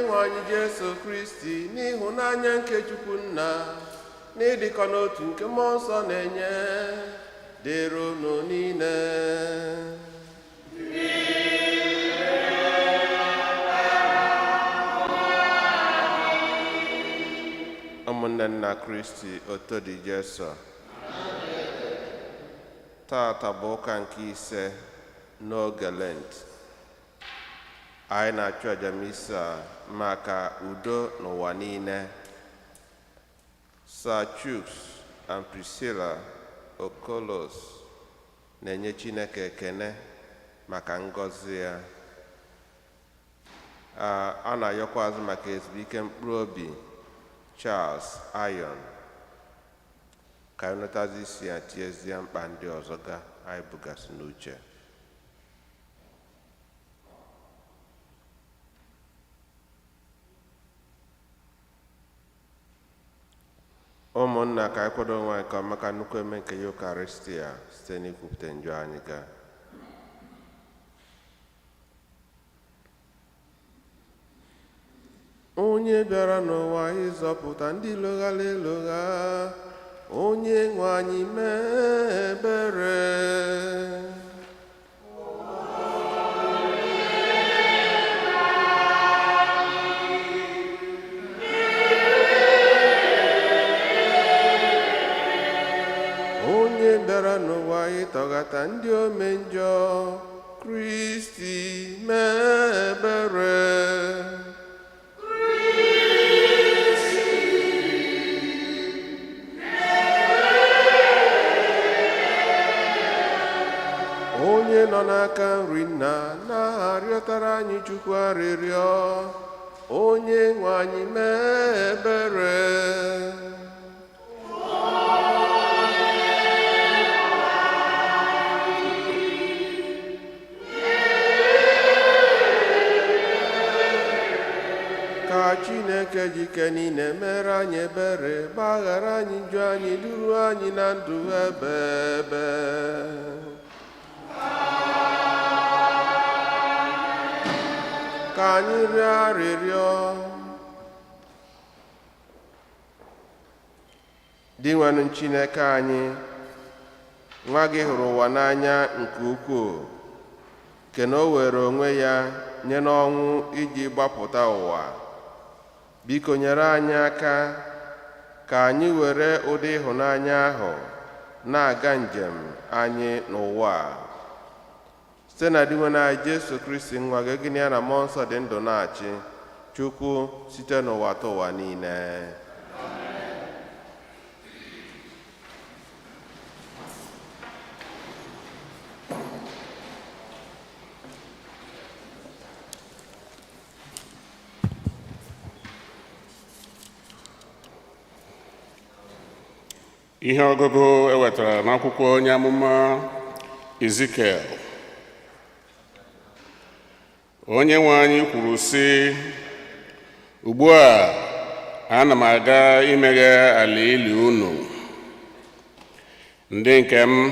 nwe anyị Jesu Kristi n'ịhụnanya nke Chukwu Nna na ịdịkọ n'otu nke Mmụọ Nsọ na-enye dịrị unu niile. Ụmụnne nna Kristi otu dị Jesu, tata bụ ụka nke ise n'oge Lent. Anyị na-achụ aja misa maka udo n'ụwa niile. Sir Chuks and Priscilla Okolos na-enye Chineke ekene maka ngọzi ya. A na-ayọkwazị maka ezumike mkpụrụ obi Charles Ayon ka anyị nọtazi isi ya tiezie mkpa ndị ọzọ ga anyị bugasị n'uche. Ụmụnna, ka anyị kwado onwe anyị ka maka nnukwu eme nke Eucharistia site n'ikwupụta njọ anyị ga. Onye bịara n'ụwa ịzọpụta ndị lụghara elogha, onye nwe anyị mee ebere. Onye bịara n'ụwa ịtọghata ndị ome njọ, Kristi mee ebere. Onye nọ n'aka nri Nna na-arịọtara anyị Chukwu arịrịọ, onye nwe anyị mee ebere. Ka Chineke jike niile mere anyị ebere, gbaghara anyị njọ anyị, duru anyị na ndụ ebe ebe. Ka anyị rịọ arịrịọ. Dị nwenụ Chineke anyị, nwa gị hụrụ ụwa n'anya nke ukwuu, nke na o were onwe ya nye n'ọnwụ iji gbapụta ụwa. Biko nyere anyị aka ka anyị were ụdị ịhụnanya ahụ na-aga njem anyị n'ụwa. Site na diwenye anyị Jesu Kristi nwa gị, gịnị ya na Mmụọ Nsọ dị ndụ na-achị, Chukwu site n'ụwa ta ụwa niile. Ihe ọgụgụ ewetara n'akwụkwọ onye amụma Ezikiel. Onye nwe anyị kwuru sị, ugbu a ana m aga imeghe ala ili unu. Ndị nke m,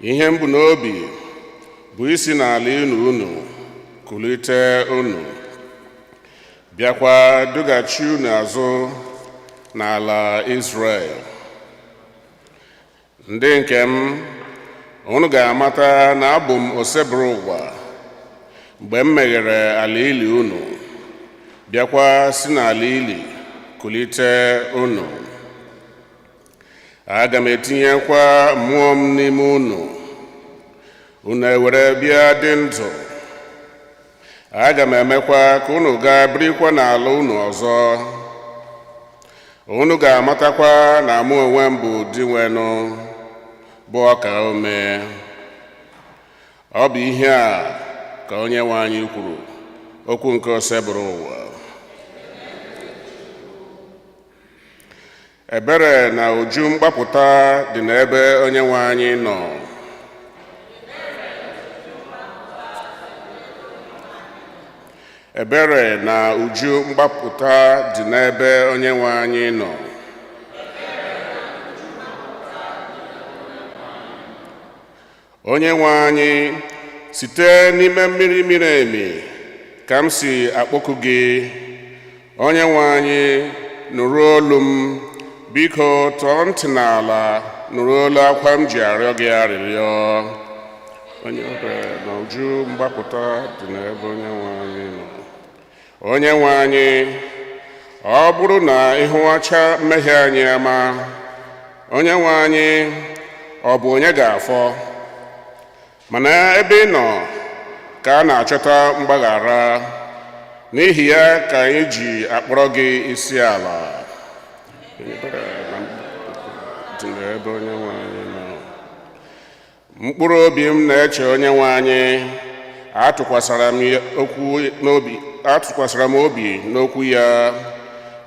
ihe m bụ n'obi bụ isi n'ala ili unu kulite unu, bịakwa dughachi unu azụ n'ala Izrel. Ndị nke m, unu ga-amata na abụ m osebụrụ ụwa mgbe m meghere ala ili unu, bịakwa si n'ala ili kulite unu. Aga m etinyekwa mmụọ m n'ime unu, unu ewere bịa dị ndụ. Aga m emekwa ka unu gaa birikwa n'ala unu ọzọ. Unu ga-amatakwa na mụ onwe m bụ di nwenụ, bụ ọka ome. Ọ bụ ihe a ka onye nwe anyị kwuru, okwu nke osebụrụ ụwa. Ebere na uju mgbapụta dị n'ebe onye nwe anyị nọ. Ebere na uju mgbapụta dị n'ebe onye nwe anyị nọ. Onye nwe anyị, site n'ime mmiri miri emi ka m si akpọku gị. onye nwe anyị nụrụ olu m, biko tọọ ntị n'ala nụrụ olu akwa m ji arịọ gị arịrịọ. Onye kwere na uju mgbapụta dị n'ebe onye nwe anyị nọ. Onye nwe anyị, ọ bụrụ na ịhụwacha mmehie anyị ama, onye nwe anyị, ọ bụ onye ga-afọ? Mana ebe ị nọ ka a na-achọta mgbaghara, n'ihi ya ka anyị ji akpọrọ gị isi ala. Mkpụrụ obi m na-eche onye nwe anyị, atụkwasịra m obi n'okwu ya.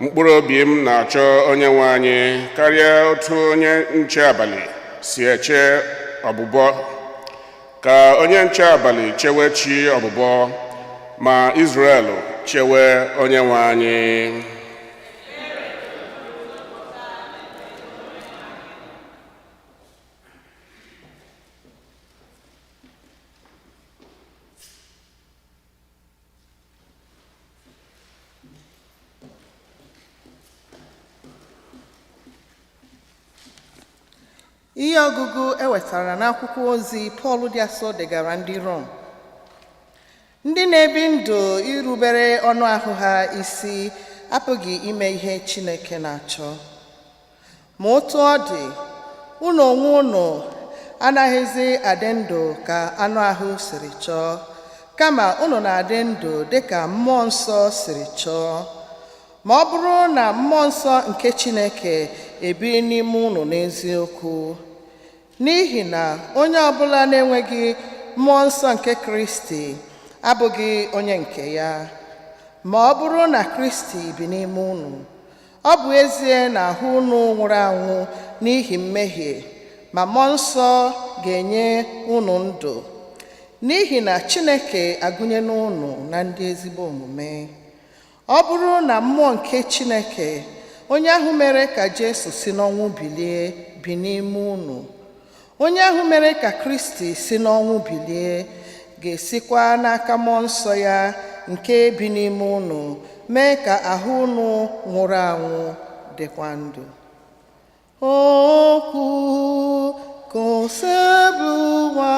Mkpụrụ obi m na-achọ onye nwe anyị karịa otu onye nche abalị si eche ọbụbọ. Ka onye nche abalị chewe chi ọbụbọ, ma Izrel chewe onye nwe anyị. Ihe ọgụgụ ewetara n'akwụkwọ ozi Pọl dị asọ degara ndị Rom. Ndị na-ebi ndụ irubere ọnụ ahụ ha isi apụghị ime ihe Chineke na-achọ. Ma otu ọ dị, unu onwe unu anaghịzi adị ndụ ka anụ ahụ siri chọọ, kama unu na-adị ndụ dịka mmụọ nsọ siri chọọ. Ma ọ bụrụ na mmụọ nsọ nke Chineke ebiri n'ime unu n'eziokwu, n'ihi na onye ọbụla na-enweghị mmụọ nsọ nke Kristi abụghị onye nke ya. Ma ọ bụrụ na Kristi bi n'ime unu, ọ bụ ezie na ahụ unu nwụrụ anwụ n'ihi mmehie, ma mmụọ nsọ ga-enye unu ndụ, n'ihi na Chineke agụnyela unu na ndị ezigbo omume. Ọ bụrụ na mmụọ nke Chineke, onye ahụ mere ka Jesu si n'ọnwụ bilie, bi n'ime unu, onye ahụ mere ka Kristi si n'ọnwụ bilie ga-esikwa n'aka mmụọ nsọ ya nke bi n'ime unu mee ka ahụ unu nwụrụ anwụ dịkwa ndụ. Okwu kosebụwa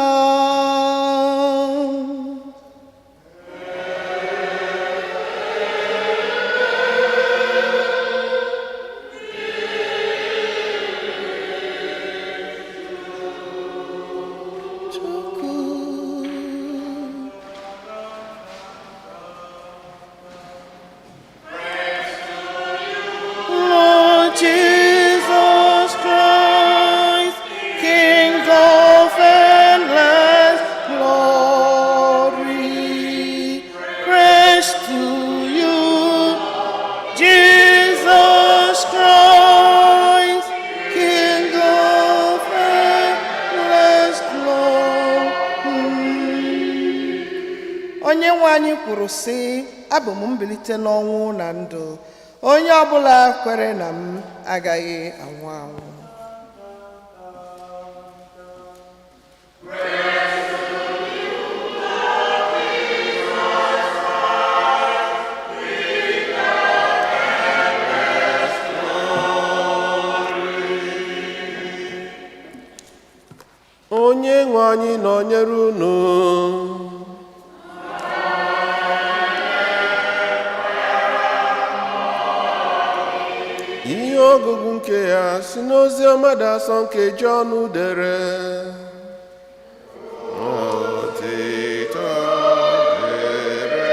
Onyenwe anyị kwuru sị, abụ m mbilite n'ọnwụ na ndụ, onye ọbụla kwere na m agaghị anwụ anwụ. Onyenwe anyị nọnyere unu. Ihe ọgụgụ nke ya si n'ozi ọma dasọ nke Jọn dere. Otito dịrị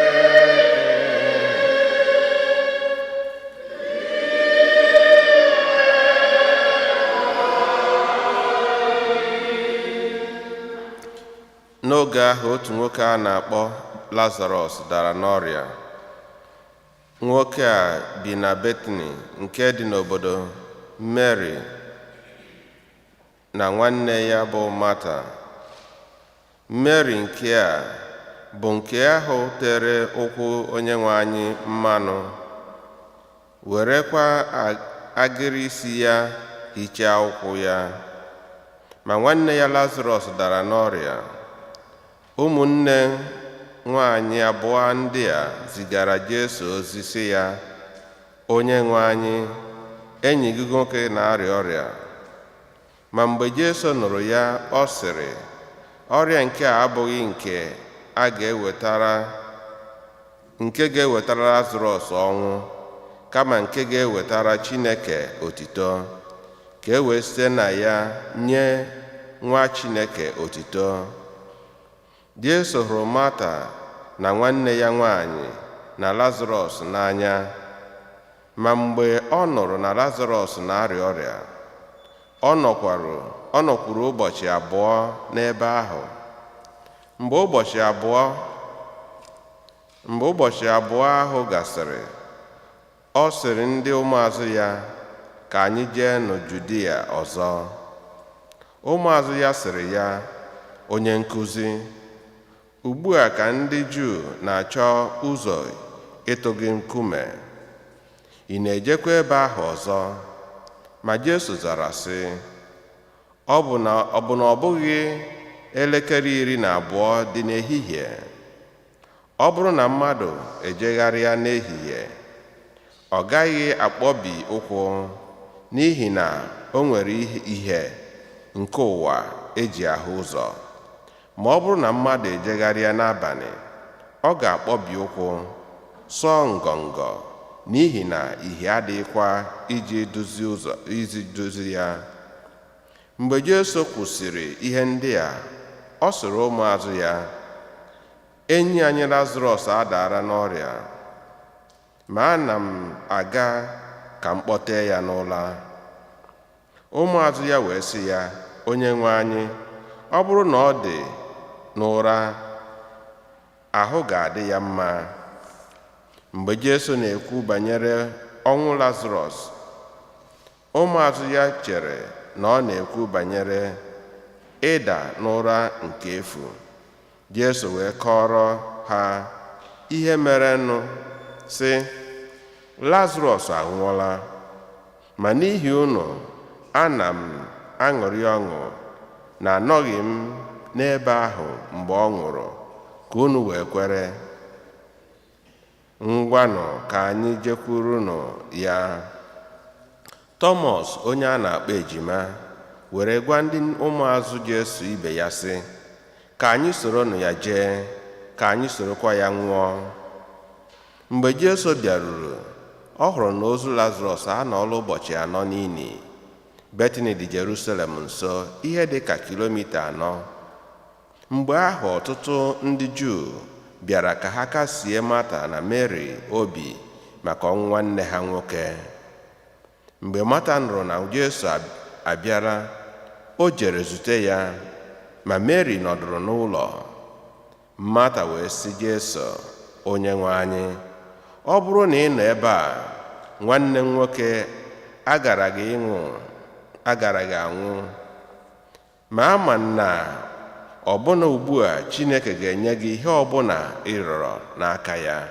n'oge ahụ otu nwoke a na-akpọ Lazarọs dara n'ọrịa. Nwoke a bi na Betani nke dị n'obodo Mary na nwanne ya bụ Mata. Mary nke a bụ nke ahụ tere ụkwụ Onyenwe anyị mmanụ, werekwa agịrị isi ya hichaa ụkwụ ya. Ma nwanne ya Lazarọs dara n'ọrịa. Ụmụnne nwanyị abụọ ndị a zigara Jesu ozi sị ya, "Onye nwe anyị, enyi gị nwoke na-arịa ọrịa." Ma mgbe Jesu nụrụ ya, ọ sịrị, "Ọrịa nke a abụghị nke ga-ewetara Lazarọs ọnwụ, kama nke ga-ewetara Chineke otito, ka e wee site na ya nye nwa Chineke otito." Jesu hụrụ Mata na nwanne ya nwanyị na Lazarọs n'anya, ma mgbe ọ nụrụ na Lazarọs na-arịa ọrịa, ọ nọkwuru ụbọchị abụọ n'ebe ahụ. Mgbe ụbọchị abụọ ahụ gasịrị, ọ sịrị ndị ụmụazụ ya, "Ka anyị jee nụ Judia ọzọ." Ụmụazụ ya sịrị ya, "Onye nkuzi, ugbu a ka ndị Juu na-achọ ụzọ ịtụ gị nkume. Ị na-ejekwa ebe ahụ ọzọ?" Ma Jesu zara sị, ọ bụ na ọ bụghị elekere 12 dị n'ehihie? Ọ bụrụ na mmadụ ejegharịa n'ehihie, ọ gaghị akpọbi ụkwụ, n'ihi na o nwere ihe nke ụwa eji ahụ ụzọ. Ma ọ bụrụ na mmadụ ejegharịa n'abalị, ọ ga-akpọbi ụkwụ, sọọ ngọngọ, n'ihi na ìhè adịghịkwa iji duzi ya. Mgbe Jesu kwusịrị ihe ndị a, ọ sịrị ụmụazụ ya, "Enyi anyị Lazarọs adaara n'ọrịa, ma ana m aga ka m kpọtee ya n'ụra." Ụmụazụ ya wee sị ya, "Onye nwe anyị, ọ bụrụ na ọ dị n'ụra, ahụ ga-adị ya mma." Mgbe Jesu na-ekwu banyere ọnwụ Lazarọs, ụmụazụ ya chere na ọ na-ekwu banyere ịda n'ụra nke efu. Jesu wee kọrọ ha ihe merenụ, sị, "Lazarọs anwụọla, ma n'ihi unu ana m aṅụrị ọṅụ na anọghị m n'ebe ahụ mgbe ọ nwụrụ, ka unu wee kwere. Ngwanụ ka anyị jekwurunụ ya." Tọmọs, onye a na-akpọ Ejima, were gwa ndị ụmụazụ Jesu ibe ya sị, "Ka anyị soronụ ya jee, ka anyị sorokwa ya nwụọ." Mgbe Jesu bịaruru, ọ hụrụ na ozu Lazarọs anọọla ụbọchị 4 n'ili. Betani dị Jerusalem nso, ihe dị ka kilomita 4. Mgbe ahụ ọtụtụ ndị Juu bịara ka ha kasie Mata na Mary obi maka ọnwụ nwanne ha nwoke. Mgbe Mata nụrụ na Jesu abịara, o jere zute ya, ma Mary nọdụrụ n'ụlọ. Mata wee sị Jesu, "Onye nwe anyị, ọ bụrụ na ị nọ ebe a, nwanne m nwoke agaraghị anwụ. Ma ama na ọbụna ugbu a Chineke ga-enye gị ihe ọbụla ị rịọrọ n'aka ya."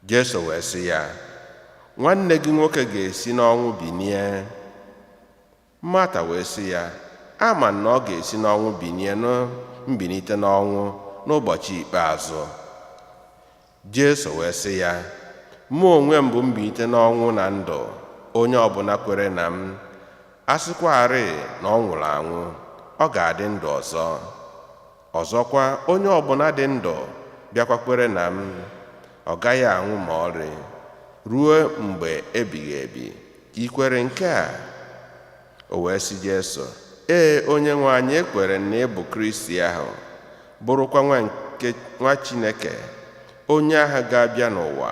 Jesu wee sị ya, "Nwanne gị nwoke ga-esi n'ọnwụ binie." Mata wee sị ya, "Ama na ọ ga-esi n'ọnwụ binie na mbilite n'ọnwụ n'ụbọchị ikpeazụ." Jesu wee sị ya, "Mụ onwe m bụ mbilite n'ọnwụ na ndụ. Onye ọbụla kwere na m, a sịkwarị na ọ nwụrụ anwụ, ọ ga-adị ndụ ọzọ. Ọzọkwa, onye ọbụla dị ndụ bịakwa kwere na m, ọ gaghị anwụ ma ọlị, ruo mgbe ebighị ebi. Ikwere nke a?" O wee sị Jesu, "Ee, Onye nwe anyị, ekwere na ị bụ Kristi ahụ, bụrụkwa nwa Chineke, onye ahụ ga-abịa n'ụwa."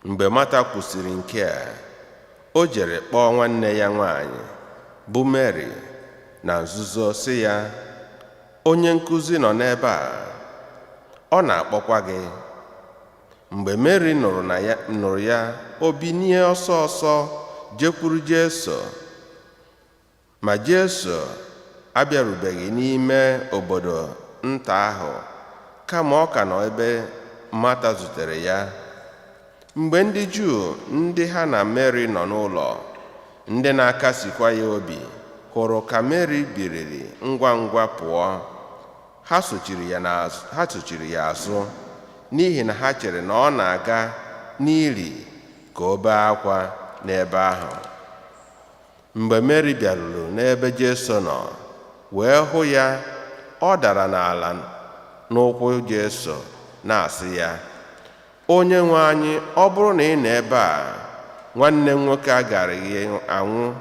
Mgbe Mata kwusịrị nke a, o jere kpọọ nwanne ya nwanyị bụ Mary na nzuzo sị ya, "Onye nkuzi nọ n'ebe a, ọ na-akpọkwa gị." Mgbe Mary nụrụ ya, o binie ọsọ ọsọ jekwuru Jesu. Ma Jesu abịarubeghị n'ime obodo nta ahụ, kama ọ ka nọ ebe Mata zutere ya. Mgbe ndị Juu ndị ha na Mary nọ n'ụlọ, ndị na-akasikwa ya obi, hụrụ ka Mary biliri ngwa ngwa pụọ, ha sochiri ya azụ, n'ihi na ha chere na ọ na-aga n'ili ka o bee akwa n'ebe ahụ. Mgbe Meri bịaruru n'ebe Jesu nọ wee hụ ya, ọ dara n'ala n'ụkwụ Jesu na-asị ya, "Onyenwe anyị, ọ bụrụ na ị nọ ebe a, nwanne m nwoke agaraghị anwụ."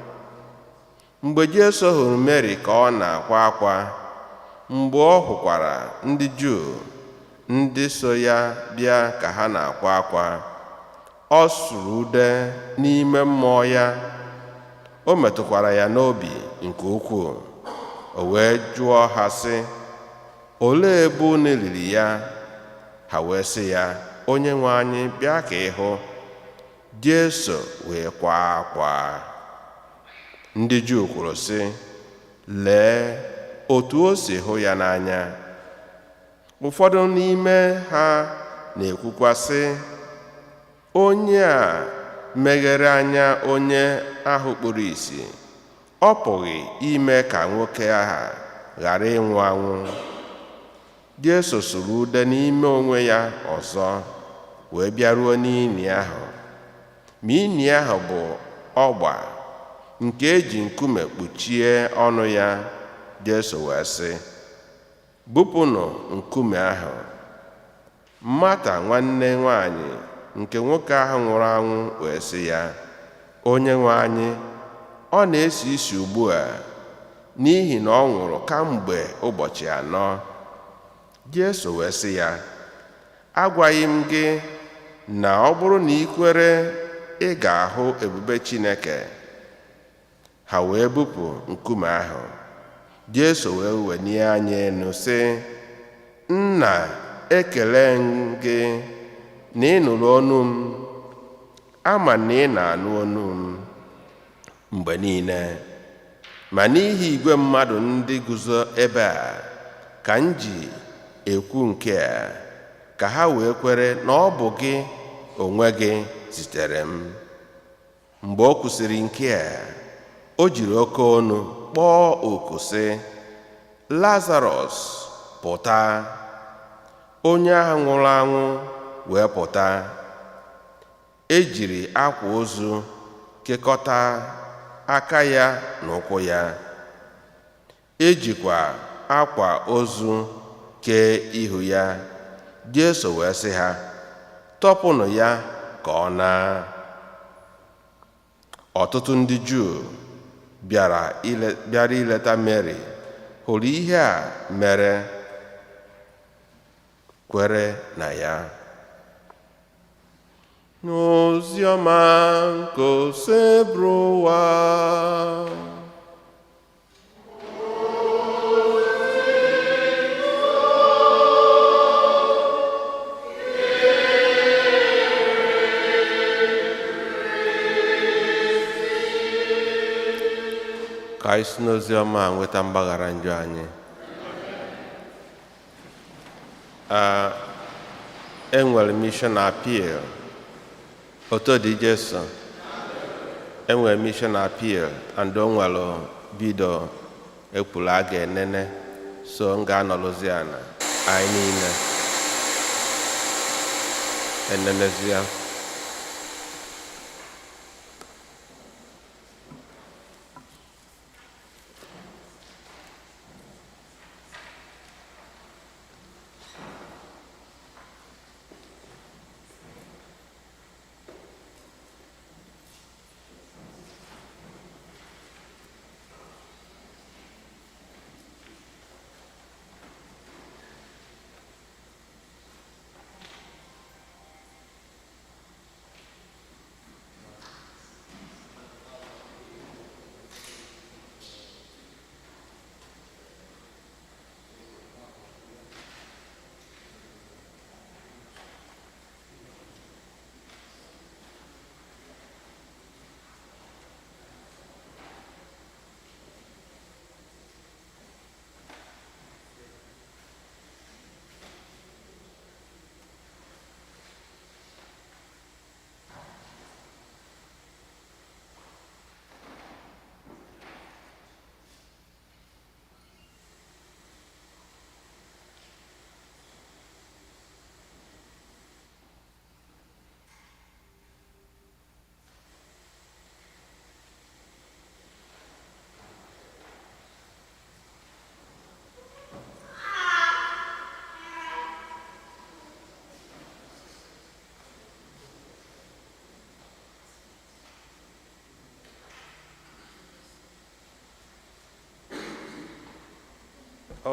Mgbe Jesu hụrụ Meri ka ọ na-akwa akwa, mgbe ọ hụkwara ndị Juu ndị so ya bịa ka ha na-akwa akwa, ọ sụrụ ude n'ime mmụọ ya. O metụkwara ya n'obi nke ukwuu. O wee jụọ ha sị, "Olee ebe unu liri ya?" Ha wee sị ya, "Onyenwe anyị, bịa ka ị hụ." Jesu wee kwaa akwa. Ndị Juu kwuru sị, "Lee otu o si hụ ya n'anya." Ụfọdụ n'ime ha na-ekwukwa sị, "Onye a meghere anya onye ahụ kpuru ìsì, ọ pụghị ime ka nwoke ahụ ghara ịnwụ anwụ." Jesu sụrụ ude n'ime onwe ya ọzọ wee bịaruo n'ini ahụ. Ma ini ahụ bụ ọgba nke eji nkume kpuchie ọnụ ya. Jesu wee sị, "Bupụnụ nkume ahụ." Mata nwanne nwanyị nke nwoke ahụ nwụrụ anwụ wee sị ya, "Onyenwe anyị, ọ na-esi isi ugbu a, n'ihi na ọ nwụrụ kamgbe ụbọchị 4. Jesu wee sị ya, "Agwaghị m gị na ọ bụrụ na ị kwere, ị ga-ahụ ebube Chineke?" Ha wee bupụ nkume ahụ. Jesu wee welie anya elu sị, "Nna, ekele m gị na ị nụrụ ọnụ m. Ama na ị na-anụ ọnụ m mgbe niile. Ma n'ihi igwe mmadụ ndị guzo ebe a ka m ji ekwu nke a, ka ha wee kwere na ọ bụ gị onwe gị zitere m." Mgbe o kwusịrị nke a, o jiri oke ọnụ kpọọ oku sị, "Lazarọs, pụta!" Onye ahụ nwụrụ anwụ wee pụta. E jiri akwa ozu kekọta aka ya na ụkwụ ya. E jikwa akwa ozu kee ihu ya. Jesu wee sị ha, "Tọpụnụ ya ka ọ naa." Ọtụtụ ndị Juu bịara ileta Meri, hụrụ ihe a mere, kwere na ya. N'oziọma nke oseburu ụwa. Ka anyị si n'oziọma a nweta mgbaghara njọ anyị. Enwere mission appeal. Otu dị Jesu enwere mission appeal and o nwere bido ekwuru a ga-enene, so m ga-anọrọzi ana anyị niile enenezi ya.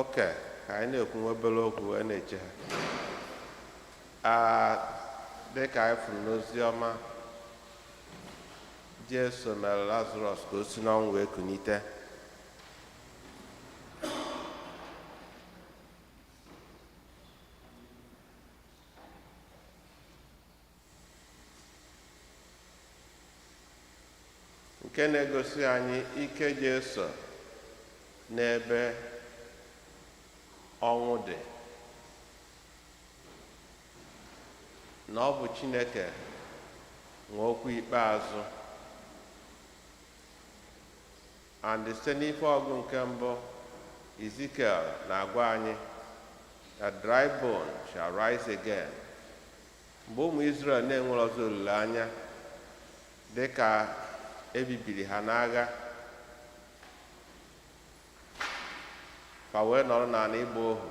oke ka anyị na-ekwu obere okwu wee na-eche ha dịka anyị fụrụ n'ozi ọma Jesu mere Lazarọs ka o si n'ọnwụ wee kunite. nke na-egosi anyị ike Jesu n'ebe ọnwụ dị, na ọ bụ Chineke nwe okwu ikpeazụ. And site n'ife ọgụ nke mbụ, Ezekiel na-agwa anyị that dry bone shall rise again. Mgbe ụmụ Israel na-enwere ọzọ olileanya dịka ebibiri ha n'agha, fa wee nọrọ n'ala ịgba ohu,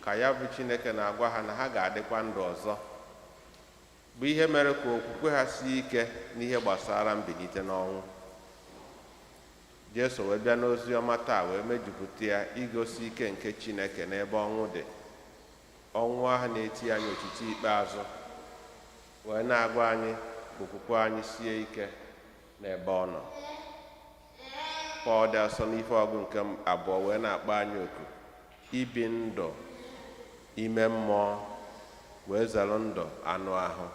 ka ya bụ Chineke na-agwa ha na ha ga-adịkwa ndụ ọzọ, bụ ihe mere ka okwukwe ha sie ike n'ihe gbasara mbilite n'ọnwụ. Jesu wee bịa n'ozi ọma taa wee mejupụta ya igosi ike nke Chineke n'ebe ọnwụ dị, ọnwụ ahụ na-eti anyị otiti ikpeazụ, wee na-agwa anyị ka okwukwe anyị sie ike n'ebe ọ nọ. Pọl dị asọ n'ife ọgụ nke abụọ wee na-akpọ anyị oku ibi ndụ ime mmụọ wee zere ndụ anụ ahụ.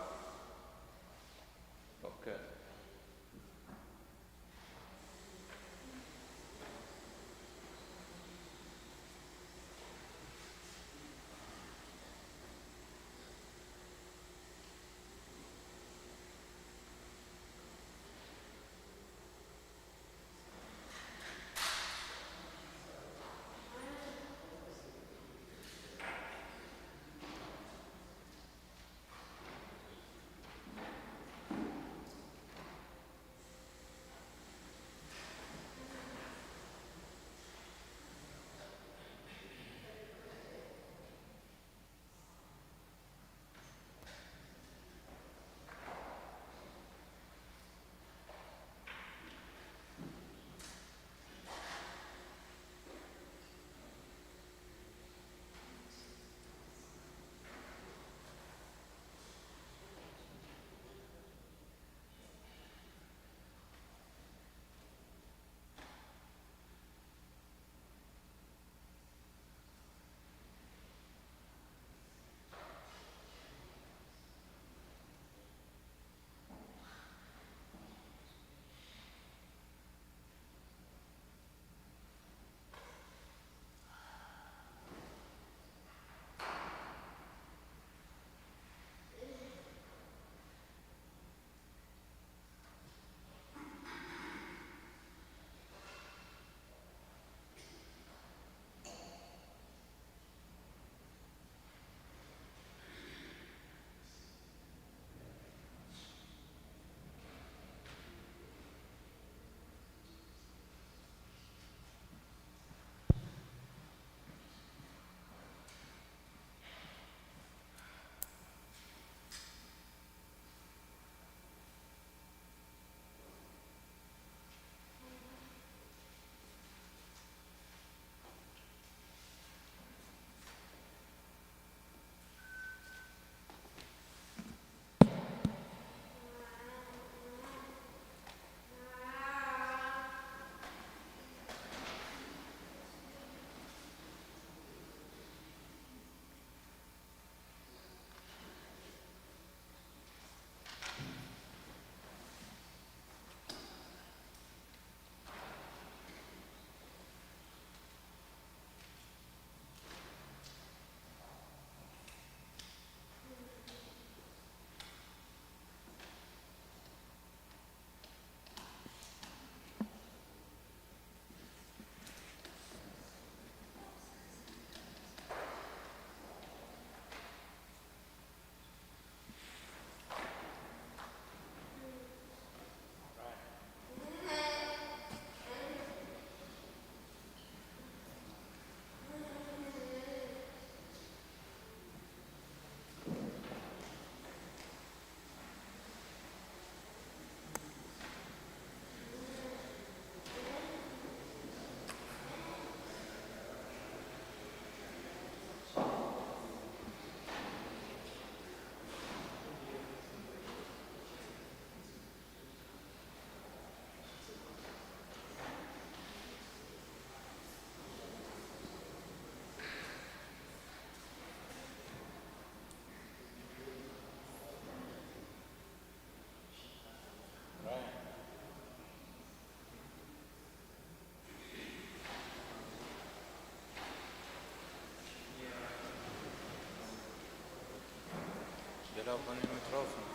open el micrófono.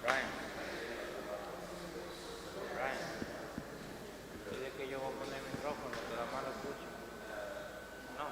Brian. Dile que yo voy a poner el micrófono, que la mano escucha. No.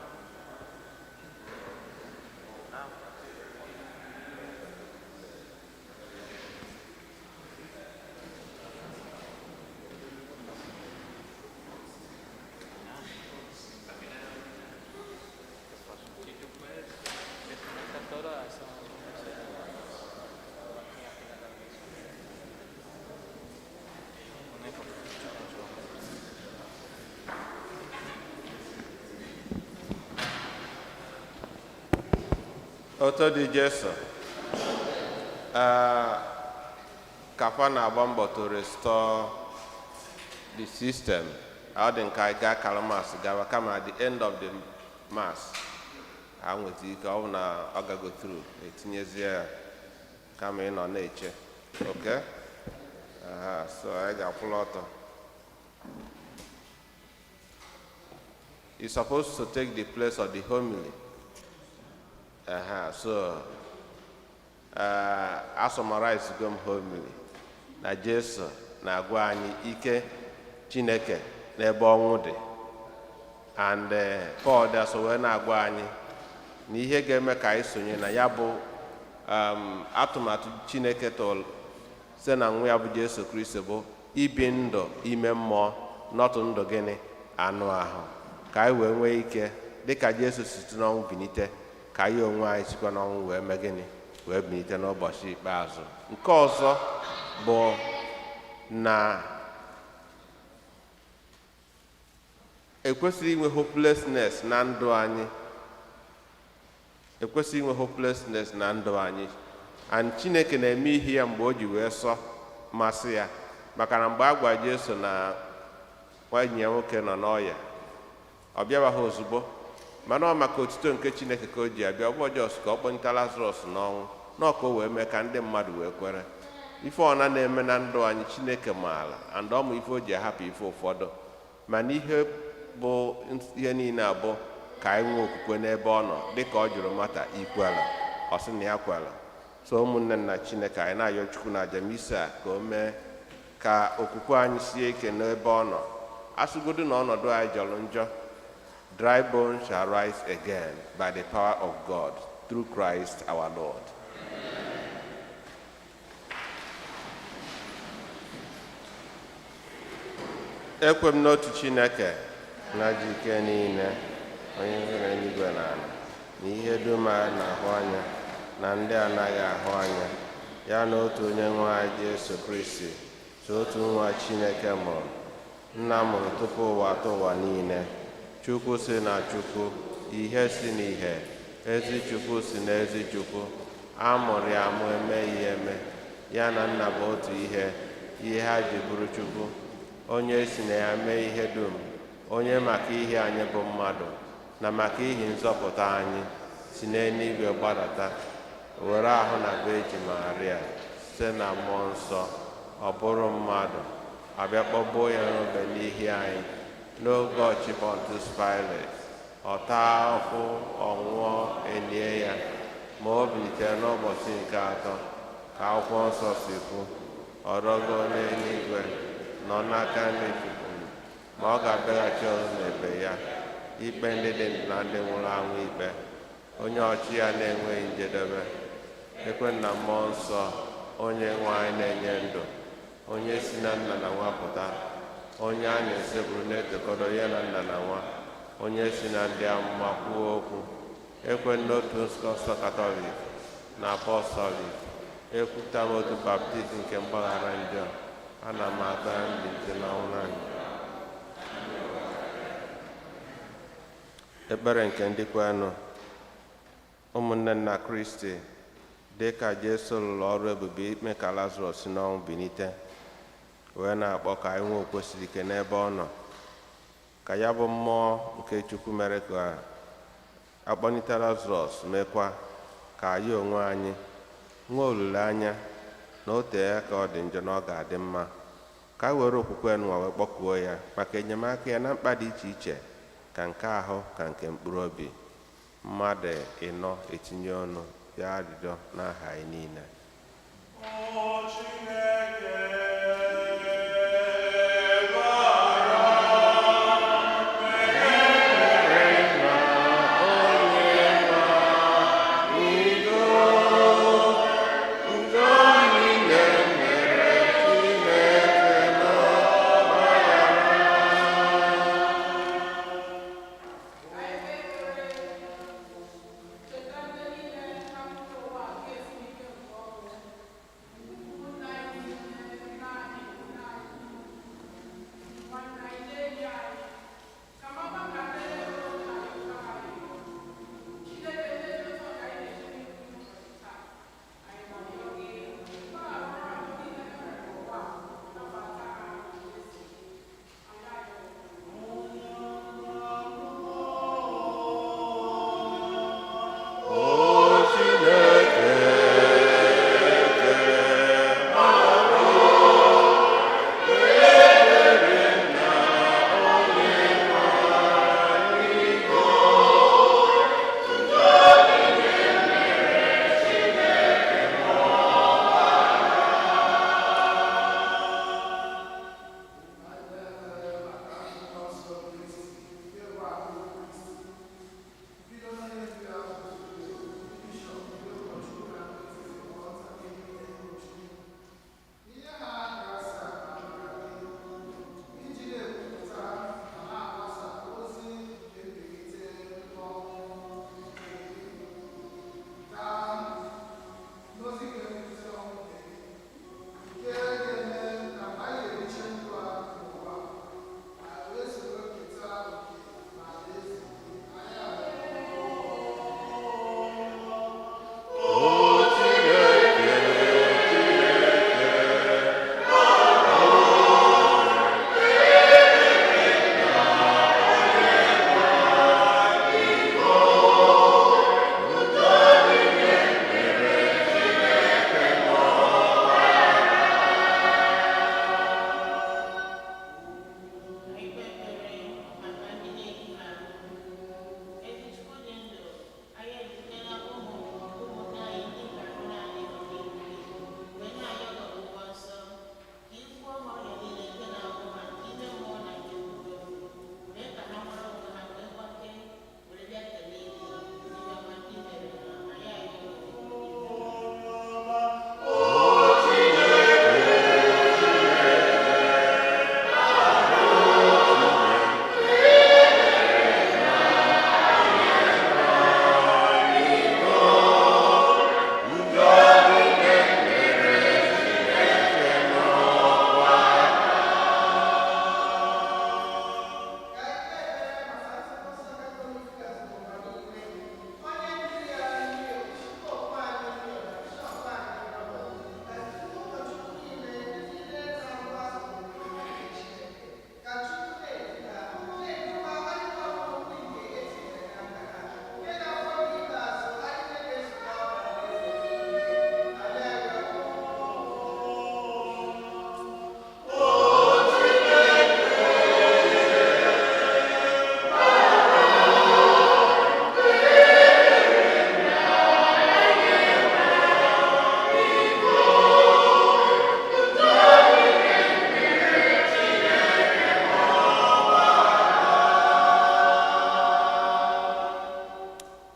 Oto dị Jesu kafa na-agba mbọ to restore the system. Ọ dị nka ga kala mass gawa kama at the end of the mass ha nweta ike ọ bụ na ọ gago through etinyezie ya kama ị nọ na-eche. Okay? So anyị ga-akwụla ọtọ. You're supposed to take the place of the homily. So I summarize gom homily na Jesu na-agwa anyị ike Chineke n'ebe ọnwụ dị, and Paul daso wee na-agwa anyị na ihe ga-eme ka anyị sonye na ya bụ atụmatụ Chineke tụrụ site na nwa ya bụ Jesu Kristi bụ ibi ndụ ime mmụọ nọtụ ndụ gịnị anụ ahụ, ka anyị wee nwee ike dịka Jesu site n'ọnwụ binite, ka anyị onwe anyị sikwa n'ọnwụ wee mee gịnị wee bilite n'ụbọchị ikpeazụ. Nke ọzọ bụ na ekwesịrị inwe hopelessness na ndụ anyị, ekwesịrị inwe hopelessness na ndụ anyị, and Chineke na-eme ihe ya mgbe o ji wee sọ masị ya, maka na mgbe a gwa Jesu na nwanyi ya nwoke nọ n'ọya, ọ bịabaghị ozugbo, mana ọ maka otuto nke Chineke ka o ji abịa. Ọ bụ Jọs ka ọ kpọnita Lazarọs n'ọnwụ n'ọka o wee mee ka ndị mmadụ wee kwere. Ife ọna na-eme na ndụ anyị Chineke maala, and ọmụ ife o ji ahapụ ife ụfọdụ, mana ihe bụ ihe niile abụ ka anyị nwee okwukwe n'ebe ọ nọ, dịka ọ jụrụ Mata ikwela, ọ sị na ya kwela. So ụmụnne nna Chineke, anyị na-ayọ Chukwu na ajamisi a ka o mee ka okwukwe anyị sie ike n'ebe ọ nọ. Asụgodu na ọnọdụ anyị jọrọ njọ, dry bones shall rise again by the power of God through Christ our Lord. Ekwe m n'otu Chineke na ji ike niile, onye nwere eluigwe na ala, na ihe dum a na-ahụ anya na ndị anaghị ahụ anya, ya na otu onye nwe anyị Jesu Kristi, so otu nwa Chineke mụrụ, nna mụrụ tupu ụwa atọ ụwa niile, Chukwu si na Chukwu, ihe si n'ihe, ezi Chukwu si n'ezi Chukwu, a mụrụ ya amụ eme ihe eme, ya na nna bụ otu ihe ha ji bụrụ Chukwu, onye si na ya mee ihe dum, onye maka ihe anyị bụ mmadụ na maka ihe nzọpụta anyị si n'eluigwe gbadata, were ahụ na beji Maria site na mmụọ nsọ, ọ bụrụ mmadụ, abịa kpọgbuo ya n'obe n'ihi anyị n'oge ọchị Pontius Pilate, ọ taa ahụhụ, ọ nwụọ, elie ya, ma o bilitere n'ụbọchị nke atọ ka akwụkwọ nsọ si kwu, ọ rọgo n'eluigwe, nọ n'aka nri Chukwu, ma ọ ga-abịaghachi ọzọ n'ebe ya ikpe ndị dị ndụ na ndị nwụrụ anwụ ikpe, onye ọchị ya na-enweghị njedebe. Ekwe na mmụọ nsọ, onye nwe anyị na-enye ndụ, onye si na nna na nwa pụta, onye a na-esepụrụ na-ekekọrọ ya na nna na nwa, onye si na ndị amụma kwuo okwu. Ekwe n'otu nsọ Katọlik na apọstọlik, ekwuta m otu baptizim nke mgbaghara njọ, ana m ata mbilite n'ọnwụ anyị. Ekpere nke ndị kwenụ. Ụmụnne nna Kristi, dị ka Jesu lụrụ ọrụ ebube ime ka Lazarọs si n'ọnwụ bilite, wee na-akpọ ka anyị nwee okwesịrị ike n'ebe ọ nọ, ka ya bụ mmụọ nke Chukwu mere ka akpọnite Lazarọs mekwa ka anyị onwe anyị nwee olileanya na o tee ya ka ọ dị njọ na ọ ga-adị mma, ka anyị were okwukwe nwa wee kpọkuo ya maka enyemaka ya na mkpa dị iche iche, ka nke ahụ ka nke mkpụrụ obi. Mmadụ ịnọ etinye ọnụ. ya arịrịọ n'aha anyị niile.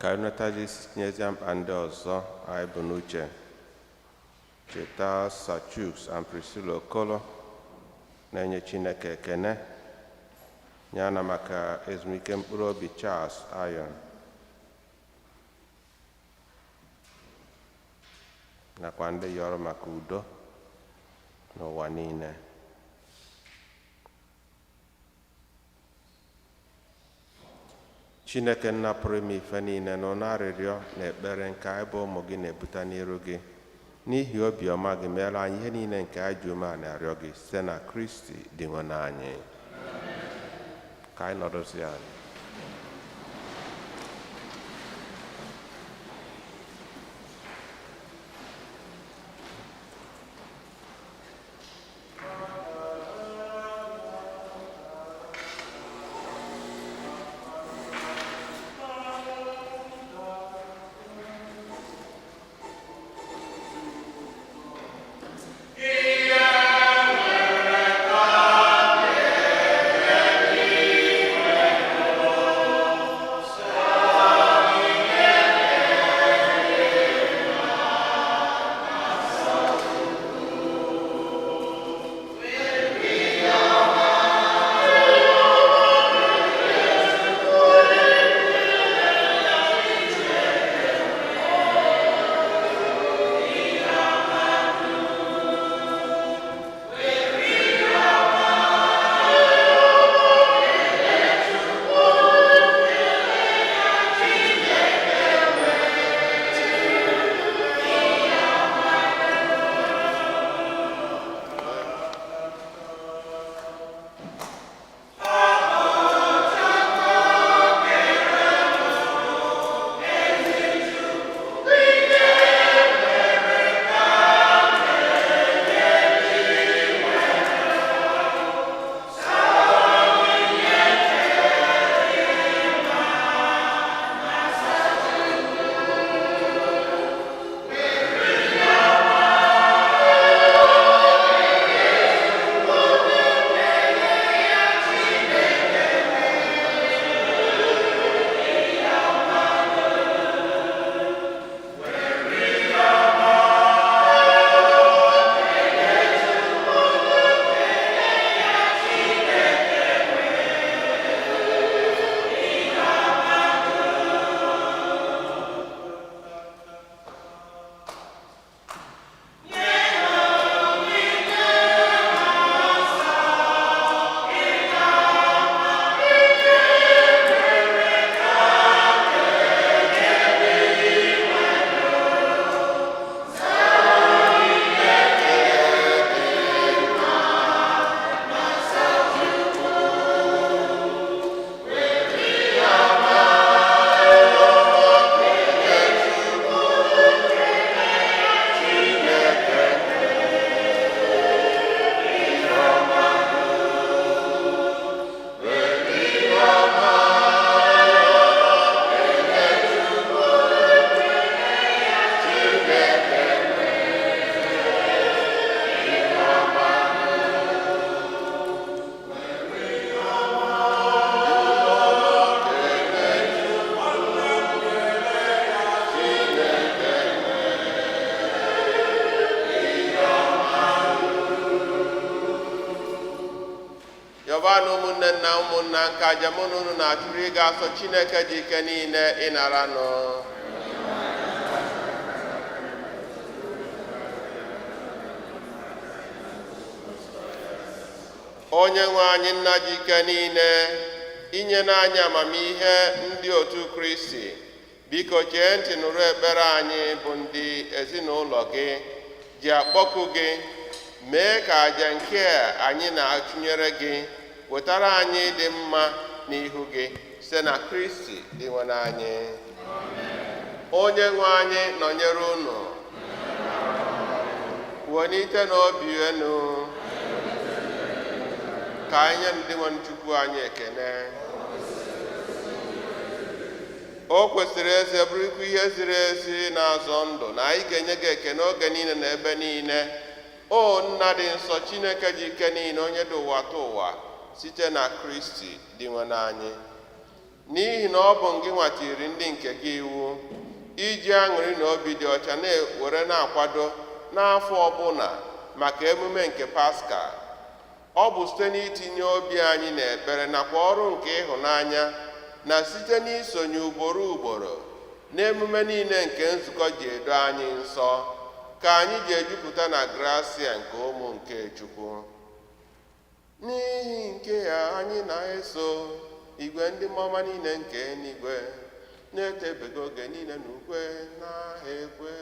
ka anyị natazi tinyezie mkpa ndị ọzọ anyị bụ n'uche. Cheta Sachus and Priscilla Okolo na-enye Chineke ekene ya na maka ezumike mkpụrụ obi Charles Ayon nakwa ndị yọrọ maka udo n'ụwa niile. Chineke nna pụrụ ime ife niile nọ n'arịrịọ na ekpere nke anyị bụ ụmụ gị na-ebute n'iru gị n'ihi obiọma gị meere anyị ihe niile nke anyị ji ume a na-arịọ gị site na Kristi dị nwe n'anyị. Ka anyị nọdụzie anyị. yọbanụ ụmụnne na ụmụnna nke aja mụ na unu na-achụrụ ịga asọ Chineke dị ike niile ịnara nụ. Onye nwe anyị nna dị ike niile, inye n'anya amamihe ndị otu Kristi, biko chee ntị nụrụ ekpere anyị bụ ndị ezinụlọ gị ji akpọku gị. Mee ka àjà nke anyị na-achụnyere gị wetara anyị dị mma n'ihu gị site na Kristi dị nwe anyị. Onye nwe anyị nọnyere unu, welite n'obi enu ka anyị ndị nwe Chukwu anyị ekene. O kwesịrị eze bụrụkwa ihe ziri ezi na-azọ ndụ na anyị ga-enye gị ekene oge niile na ebe niile. O nna dị nsọ, Chineke dị ike niile, onye dị ụwa tụ ụwa site na Kristi dị nwe anyị. N'ihi na ọ bụ gị nwatiri ndị nke gị iwu iji aṅụrị na obi dị ọcha na-were na-akwado n'afọ ọbụla maka emume nke Paska. Ọ bụ site n'itinye obi anyị n'ekpere nakwa ọrụ nke ịhụnanya na site n'isonye ugboro ugboro n'emume niile nke nzukọ ji edo anyị nsọ ka anyị ji ejupụta na grasia nke ụmụ nke Chukwu. N'ihi nke ya anyị na-eso igwe ndị mmụọ niile nke n'igwe na-etebego oge niile n'ukwe n'aha ekwe.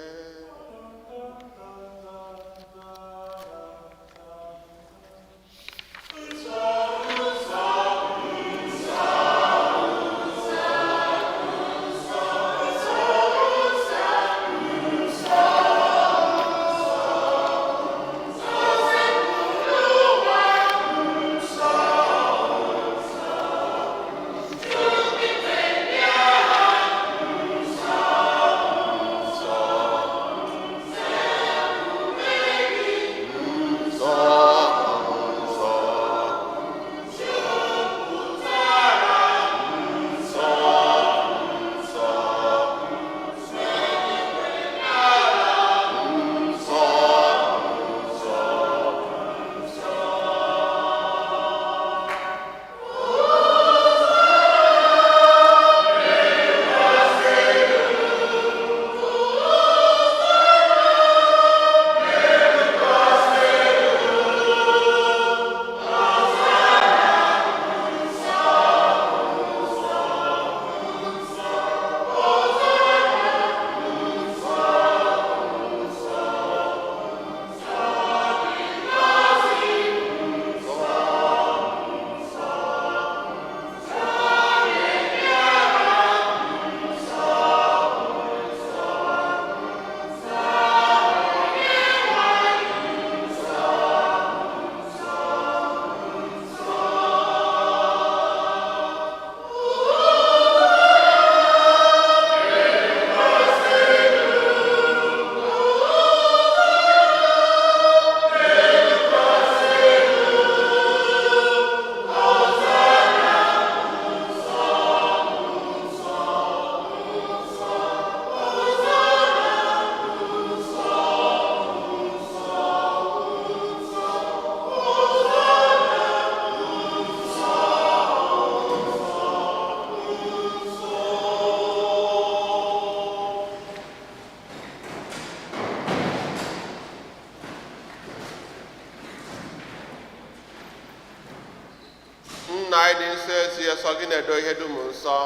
Nna anyị dị nsọ esi esọ gị na-edo ihe dum nsọ.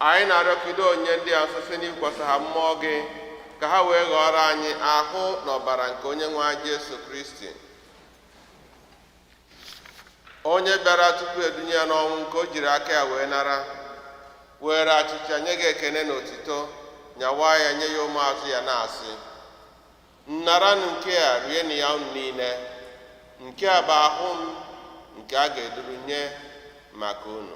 Anyị na-arịọkido onye ndị a nsọ site n'ikwesị ha mmụọ gị ka ha wee ghọrọ anyị ahụ na ọbara nke onye nwe anyị Jesu Kristi, onye bịara tupu edunye ya n'ọnwụ, nke o jiri aka ya wee nara, were achịcha nye gị ekene na otito, nyawa ya nye ya ụmụazụ ya na-asị, nnaranụ nke a rienụ ya unu niile, nke a bụ ahụ m nke a ga-eduru nye maka unu.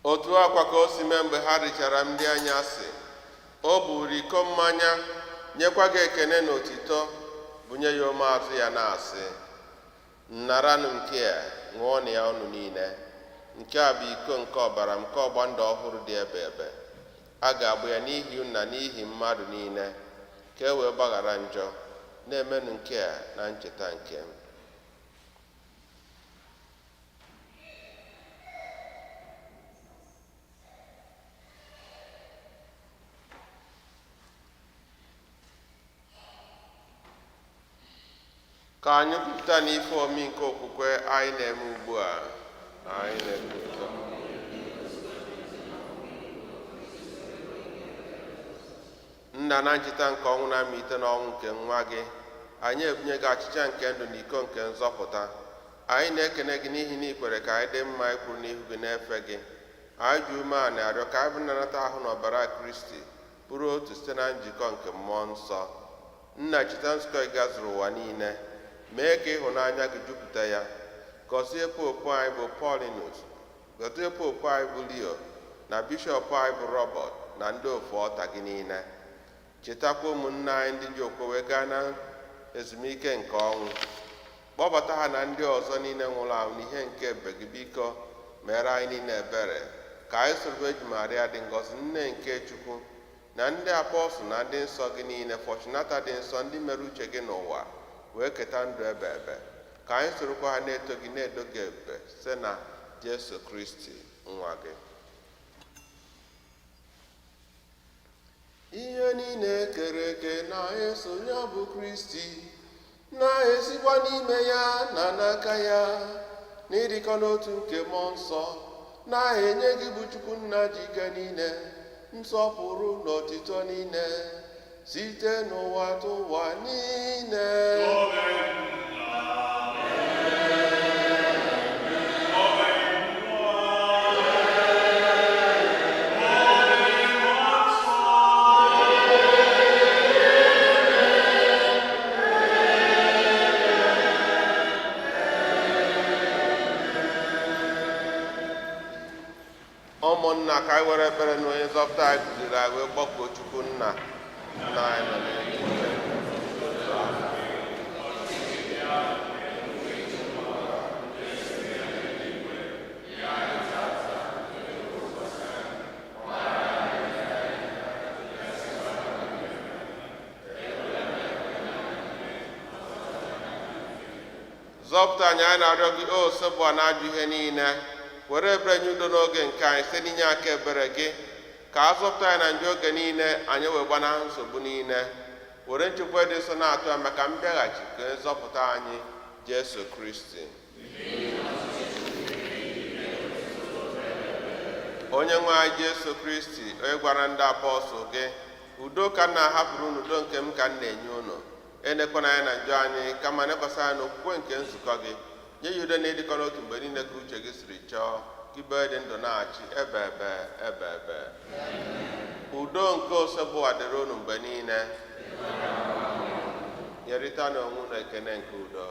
Otu akwa ka o si mee mgbe ha richara ndị anyasị, o buru iko mmanya nyekwa gị ekene na otito, bunye ya ụmụazụ ya na-asị, nnaranụ nke a ṅụọnụ ya unu niile, nke a bụ iko nke ọbara m nke ọgba ndụ ọhụrụ dị ebe ebe. A ga-agba ya n'ihi unu na n'ihi mmadụ niile ka e wee gbaghara njọ. Na-emenụ nke a na ncheta nke m. Ka anyị kwupụta n'ife omi nke okwukwe anyị na-eme ugbu a. Anyị na-ekwupụta Nna, na ncheta nke ọnwụ na mmalite n'ọnwụ nke nwa gị, anyị ebunye gị achịcha nke ndụ na iko nke nzọpụta. Anyị na-ekene gị n'ihi na ikwere ka anyị dị mma ikwuru n'ihu gị na-efe gị. Anyị ji ume a na-arịọ ka anyị bụ nnanata ahụ na ọbara Kristi bụrụ otu site na njikọ nke mmụọ nsọ. Nna, cheta nzukọ gị gazuru ụwa niile, mee ka ịhụnanya gị jupụta ya. Gọzie popu anyị bụ Paulinus, gọzie popu anyị bụ Leo, na bishọp anyị bụ Robert, na ndị ofu ọta gị niile. Chetakwa ụmụnne anyị ndị ji okwe gaa na ezumike nke ọnwụ. Kpọbata ha na ndị ọzọ niile nwụrụ anwụ n'ihe nke ebe gị. Biko mere anyị niile ebere ka anyị soro eji Maria dị ngọzi, nne nke Chukwu, na ndị apọstụl na ndị nsọ gị niile, Fortunata dị nsọ, ndị mere uche gị n'ụwa, wee keta ndụ ebe ebe. Ka anyị sorokwa ha na-eto gị na-edo gị ebube site na Jesu Kristi nwa gị. Ihe niile kere eke na-esonye ọ bụ Kristi, na-esikwa n'ime ya na n'aka ya, n'ịdịkọ n'otu nke mmụọ nsọ, na-enye gị bụ Chukwu Nna ji ike niile, nsọpụrụ na otito niile, site n'ụwa tụwa niile. Ụmụnna, ka anyị were ekpere na onye nzọpụta anyị kụziri anyị wee gbakọọ Chukwu Nna na anyị nọ n'eluigwe. Zọpụta anyị na-arịọ gị, o Sebụa, na-ajụ ihe niile. Were ebere nye udo n'oge nke anyị site n'inye aka ebere gị, ka a zọpụta anyị na njọ oge niile, anyị wee gbanahụ nsogbu niile. Were nchekwa dị nsọ na-atụ ya maka mbịaghachi nke nzọpụta anyị Jesu Kristi. Onye nwe anyị Jesu Kristi, onye gwara ndị apọstụl gị, udo ka m na-ahapụrụ unu, udo nke m ka m na-enye unu. Enekwana anyị na njọ anyị, kama nekwasị anyị n'okwukwe nke nzukọ gị. Nye ya udo na-edikọ n'otu mgbe niile ka uche gị siri chọọ, gị bee dị ndụ na-achị ebe ebe ebe ebe. Udo nke Osebụwa dịrị unu mgbe niile. Nyerịta n'onwe unu ekene nke udo.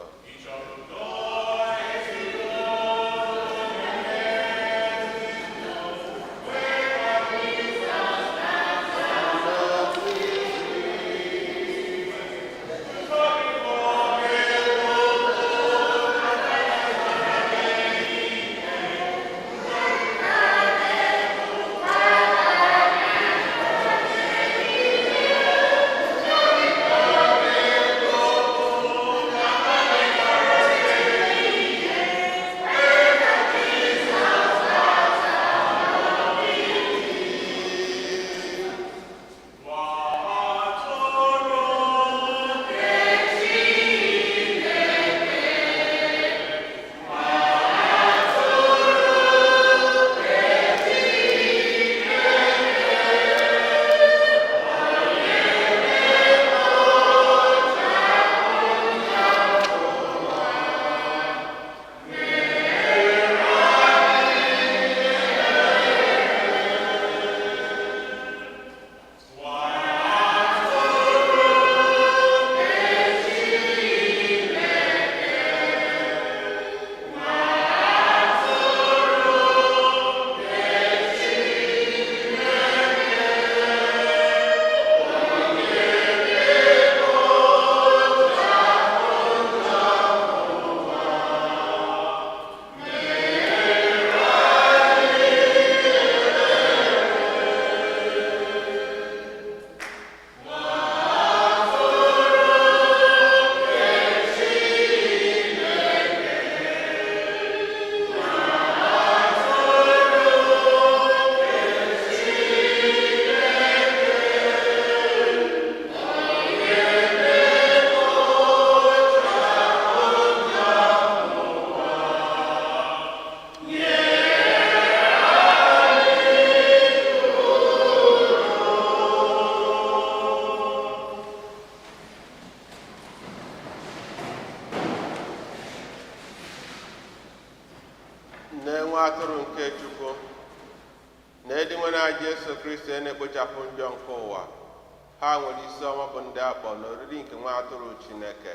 anyị Jesu Kristi na-ekpochapụ njọ nke ụwa, ha nwere isi ọma bụ ndị akpọ n'oriri nke nwa atụrụ Chineke.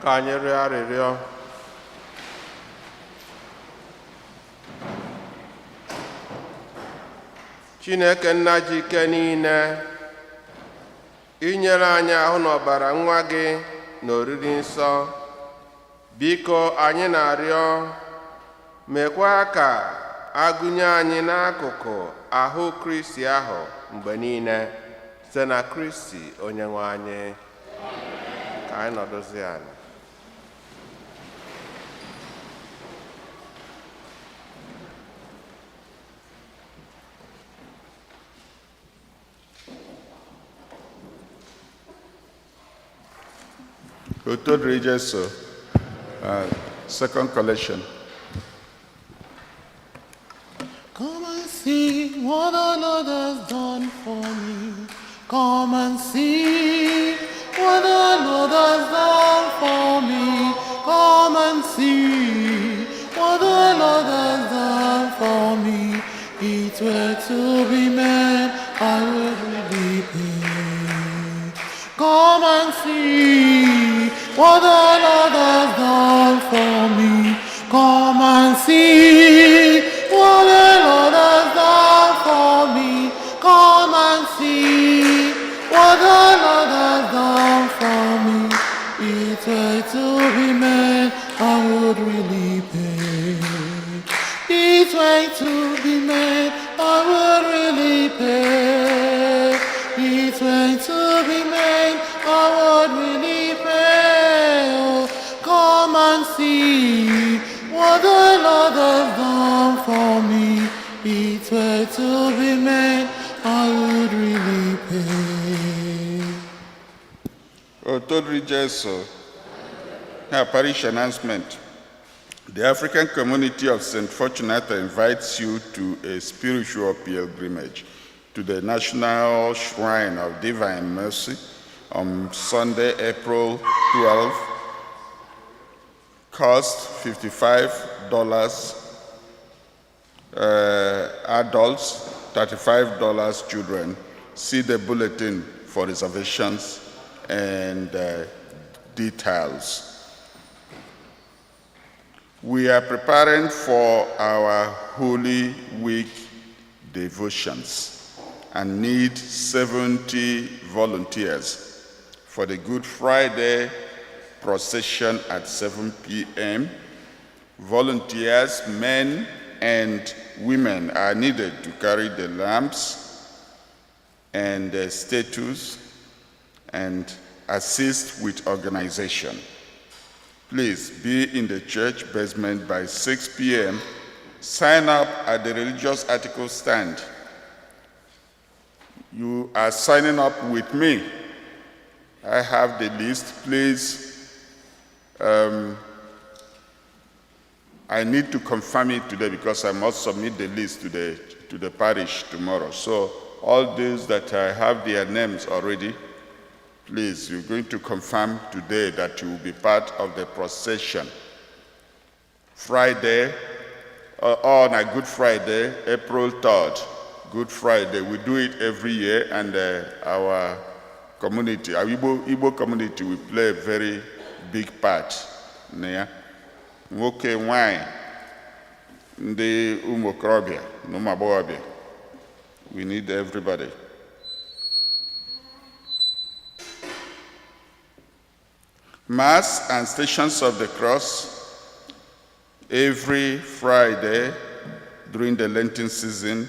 Ka anyị rịọ arịrịọ. Chineke nna ji ike niile, inyere anyị ahụ n'ọbara nwa gị na oriri nsọ, biko anyị na-arịọ, mekwa ka agụnye anyị n'akụkụ ahụ Kristi ahụ mgbe niile site na Kristi onye nwe anyị. Ka anyị nọdụzie anyị. Otodri Jesu, second collection. Come and see what the Lord has done for me. Come and see what the Lord has done for me. Come and see what the Lord has done for me. It were to be made, I would really pay. Come and see what the Lord has done for me. Come and see what the Lord has done for me. Come and see what the Lord has done for me. It were to be made, I would really pay. It were to be made, I would really pay. It were to be made, I would really pay. Oh, come and see what the Lord has done for me. It were to be made, I would really pay. Otodri Jesu, our parish announcement. The African community of St. Fortunata invites you to a spiritual pilgrimage to the National Shrine of Divine Mercy on Sunday, April 12. Cost $55 adults, $35 children. See the bulletin for reservations and details. We are preparing for our Holy Week devotions and need 70 volunteers for the Good Friday procession at 7 p.m. Volunteers, men and women, are needed to carry the lamps and the statues and assist with organization. Please be in the church basement by 6 p.m. Sign up at the religious article stand. You are signing up with me. I have the list. Please, I need to confirm it today because I must submit the list to the parish tomorrow. So all those that I have their names already, please, you're going to confirm today that you will be part of the procession. Friday, on a Good Friday, April 3rd, Good Friday. We do it every year, and our community, our Igbo community, will play a very big part. Nwoke nwanyị ndị ụmụ okorobịa na ụmụ agbọghọbịa. We need everybody. Mass and Stations of the Cross every Friday during the Lenten season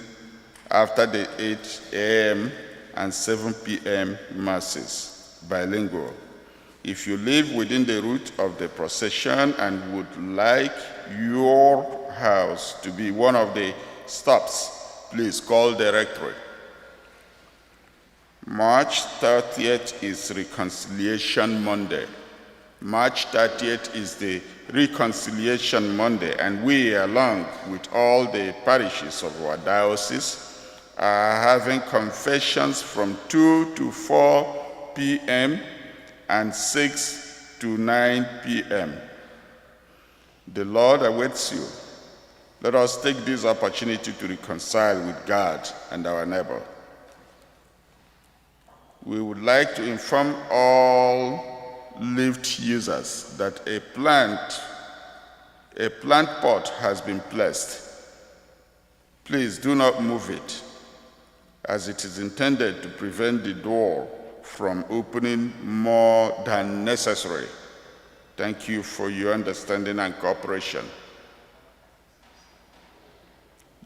after the 8 a.m. and 7 p.m. Masses, bilingual. If you live within the route of the procession and would like your house to be one of the stops, please call the rectory. March 30th is Reconciliation Monday. March 30th is the Reconciliation Monday, and we, along with all the parishes of our diocese, are having confessions from 2 to 4 p.m. and 6 to 9 p.m. The Lord awaits you. Let us take this opportunity to reconcile with God and our neighbor. We would like to inform all lift users that a plant pot has been placed. Please do not move it, as it is intended to prevent the door from opening more than necessary. Thank you for your understanding and cooperation.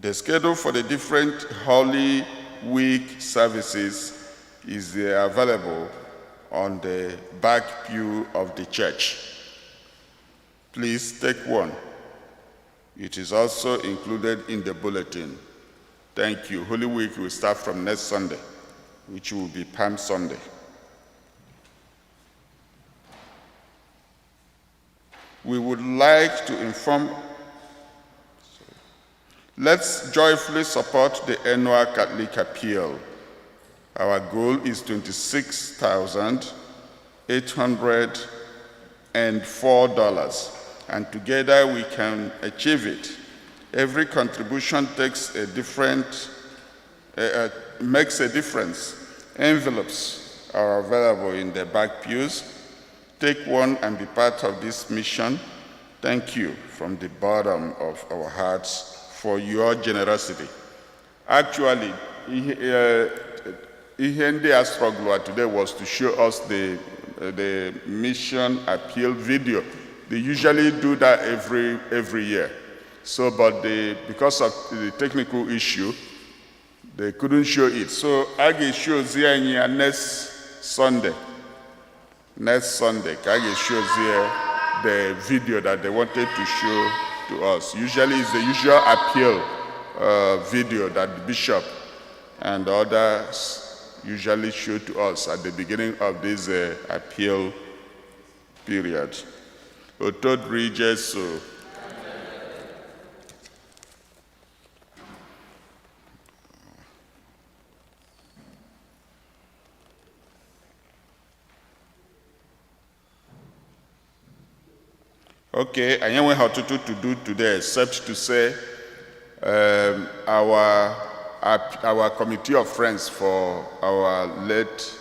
The schedule for the different Holy Week services is available on the back pew of the church. Please take one. It is also included in the bulletin. Thank you. Holy Week will start from next Sunday, which will be Palm Sunday. We would like to inform. Let's joyfully support the annual Catholic Appeal. Our goal is $26,804, and together we can achieve it. Every contribution makes a difference. Envelopes are available in the back pews. Take one and be part of this mission. Thank you from the bottom of our hearts for your generosity. Actually, ihe ndị a struggle today was to show us the mission appeal video. They usually do that every year. So, but because of the technical issue, they couldn't show it. So, I will show you next Sunday. Next Sunday, I will show you the video that they wanted to show to us. Usually, it's the usual appeal video that the bishop and others usually show to us at the beginning of this appeal period. Otodri Jesu. Okay, I know how to do today except to say our committee of friends for our late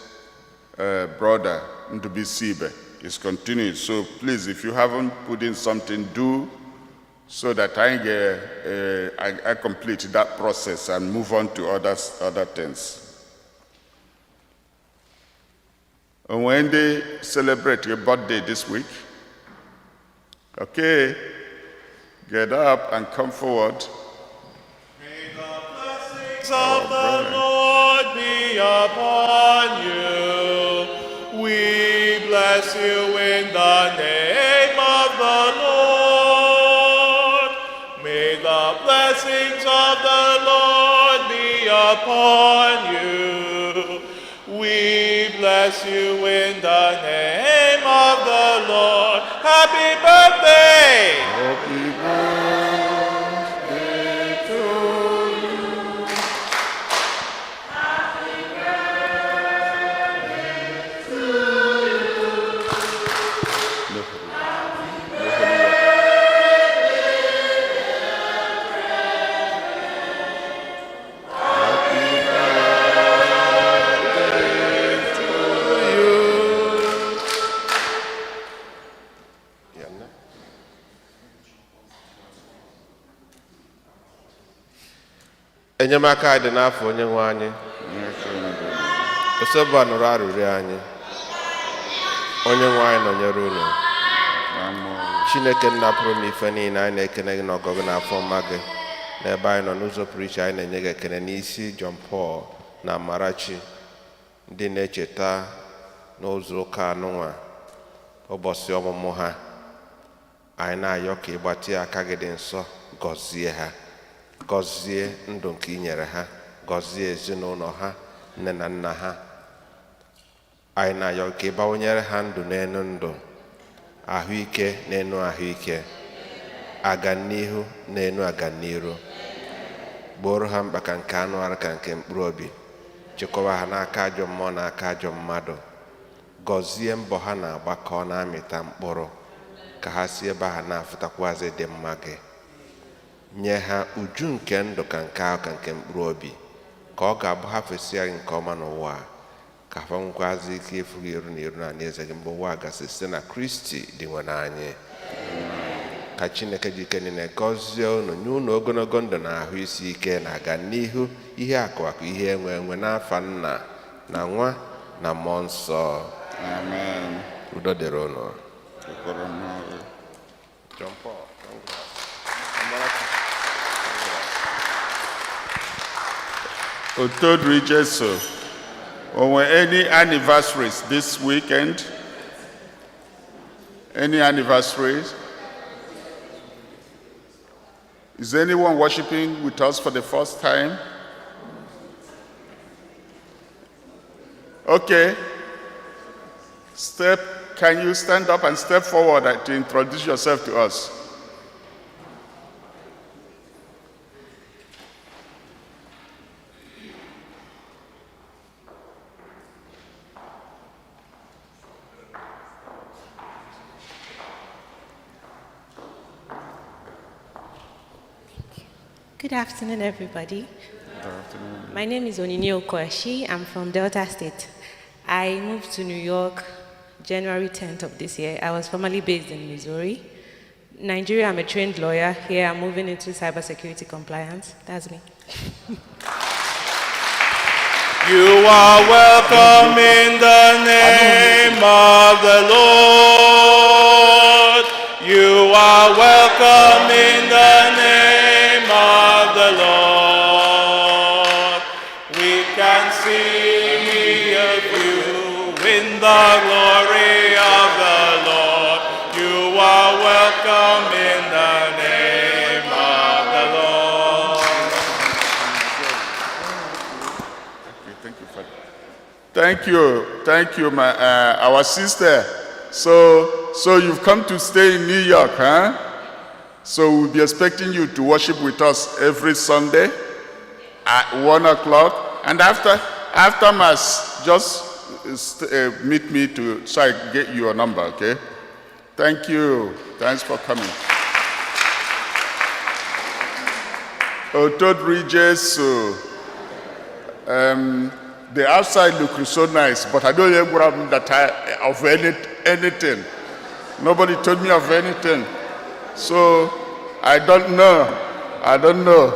brother Ndubi Sibe is continuing. So please, if you haven't put in something, do, so that I complete that process and move on to other things. And when they celebrate your birthday this week, okay, get up and come forward. May the blessings of the Lord be upon you. We bless you in the name of the Lord. May the blessings of the Lord be upon you. We bless you in the name of the Lord. Happy birthday! Happy birthday to you. Happy birthday to you. Enyemaka dị n'afọ Onyenwe anyị. Osebo nụrụ arịrịọ anyị. Onyenwe anyị nọnyere unu. Chineke nna pụrụ n'ife niile, anyị na-ekene gị n'ọgọgụ n'afọ mma gị. N'ebe anyị nọ n'ụzọ pụrụ iche, anyị na-enye gị ekene n'isi John Paul na Amarachi, ndị na-echeta n'ụzọ ụka anụnwa ụbọchị ọmụmụ ha. Anyị na-ayọ ka ịgbatị aka gị dị nsọ, gọzie ha. Gọzie ndụ nke i nyere ha, gọzie ezinụlọ ha, nne na nna ha. Anyị na-ayọ ka ịbawanyere ha ndụ n'elu ndụ, ahụike n'elu ahụike, aganihu n'elu aganiru. Gboro ha mkpa ka nke anụ arụ ka nke mkpụrụ obi, chekwaba ha n'aka ajọ mmụọ na aka ajọ mmadụ. Gọzie mbọ ha na-agba ka ọ na-amịta mkpụrụ, ka ha si ebe ha na-afụtakwazị dị mma gị. Nye ha uju nke ndụ ka nke ahụ ka nke mkpụrụ obi, ka ọ ga-abụ ha fesịa gị nke ọma n'ụwa, ka fa nwekwazi ike ịfụ gị eru na eru na eze gị mgbe ụwa gasị site na Kristi dị nwe n'anyị. Ka Chineke dị ike niile gọzie unu, nye unu ogologo ndụ na ahụ isi ike na aga n'ihu ihe akụakụ ihe enwe enwe n'afa Nna na Nwa na Mmụọ Nsọ. Amen. Udo dịrị unu. John Paul. Otodri Jesu. Or any anniversaries this weekend? Any anniversaries? Is anyone worshiping with us for the first time? Okay. Can you stand up and step forward to introduce yourself to us? Good afternoon, everybody. Good afternoon. My name is Onini Okoeshi. I'm from Delta State. I moved to New York January 10th of this year. I was formerly based in Missouri. Nigeria, I'm a trained lawyer. Here, I'm moving into cybersecurity compliance. That's me. You are welcome in the name of the Lord. You are welcome in the name of the Lord. We can see you in the glory of the Lord. You are welcome in the name of the Lord. Thank you, our sister. So you've come to stay in New York, huh? So we'll be expecting you to worship with us every Sunday at 1 o'clock. And after Mass, just meet me so I can get your number, okay? Thank you. Thanks for coming. Otodri Jesu. The outside looks so nice, but I don't even grab that of anything. Nobody told me of anything. So I don't know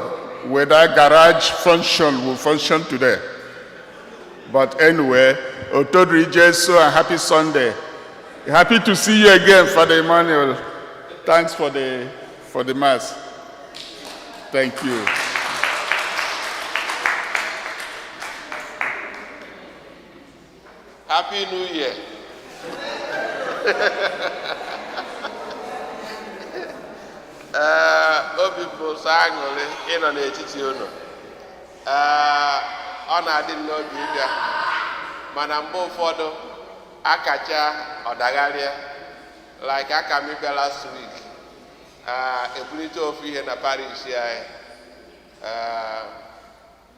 whether garage function will function today. But anyway, Otodri Jesu, and happy Sunday. Happy to see you again, Father Emmanuel. Thanks for the Mass. Thank you. Happy New Year. Obi bụ sọ aṅụrị ịnọ n'etiti unu. Ọ na-adị n'obi ịbịa, mana mgbe ụfọdụ akacha ọdagharịa, like aka m ịbịa last week, ebulite ofu ihe na parish anyị.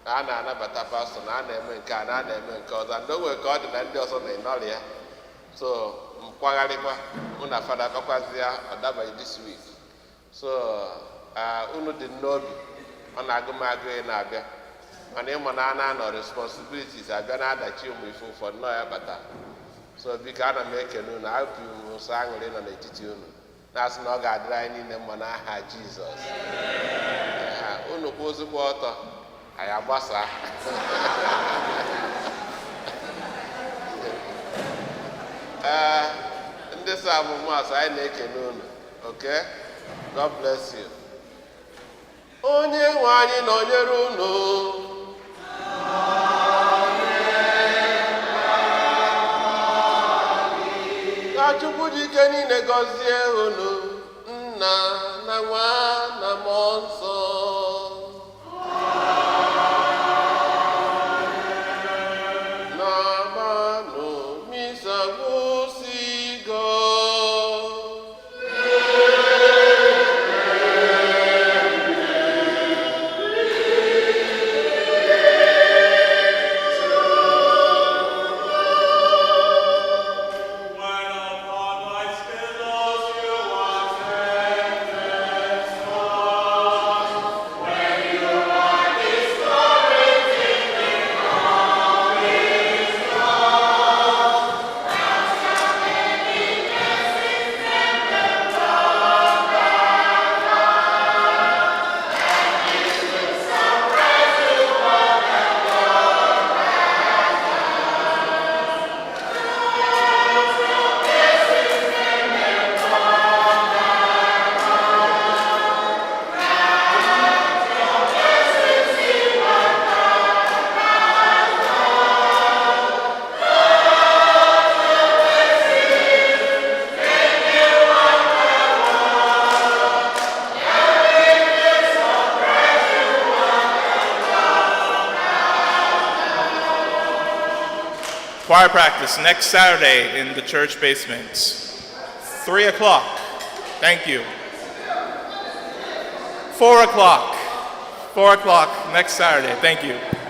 A na-anabata pastọ na a na-eme nke a na a na-eme nke ọzọ, ndị onwe ka ọ dị na ndị ọzọ na-enọrị ya. So mkwagharịkwa mụ na fada kakwazi ya ọdabaghị this week. So unu dị n'obi, ọ na-agụ m agụ ị na-abịa, mana ịmụ na a na-anọ responsibilities abịa na-adachi ụmụ ife ụfọdụ nọ ya bata. So biko ana m ekene unu, apụ m ụsọ aṅụrị nọ n'etiti unu, na-asị na ọ ga-adịrị anyị niile mma n'aha Jizọs. Unu kwa ozugbo ọtọ, anyị agbasa. Ndị so amụmụ asụ anyị na-ekene unu. Okay? God bless you. Onye nwe anyị nọnyere unu. Ka Chukwu dị ike niile gọzie unu, Nna na Nwa na Mmụọ Nsọ. choir practice next Saturday in the church basement. 3 o'clock. Thank you. 4 o'clock. 4 o'clock next Saturday. Thank you.